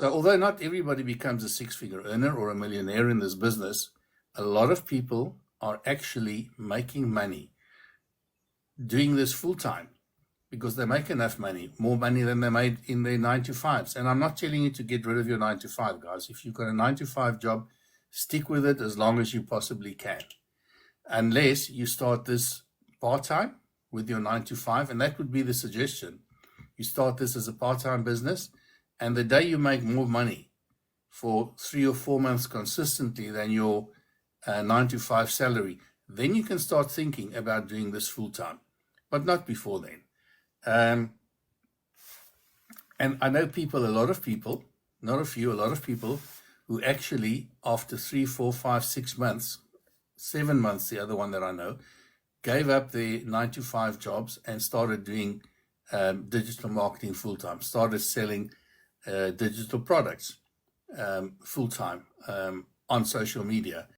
So although not everybody becomes a six-figure earner or a millionaire in this business, a lot of people are actually making money doing this full-time because they make enough money, more money than they made in their 9 to 5s. And I'm not telling you to get rid of your 9 to 5, guys. If you've got a 9 to 5 job, stick with it as long as you possibly can, unless you start this part-time with your 9 to 5. And that would be the suggestion. You start this as a part-time business, and the day you make more money for 3 or 4 months consistently than your 9 to 5 salary, then you can start thinking about doing this full-time, but not before then. And I know people, a lot of people, not a few, a lot of people who actually, after 3, 4, 5, 6 months, 7 months, the other one that I know, gave up their 9 to 5 jobs and started doing digital marketing full-time, started selling digital products full-time on social media.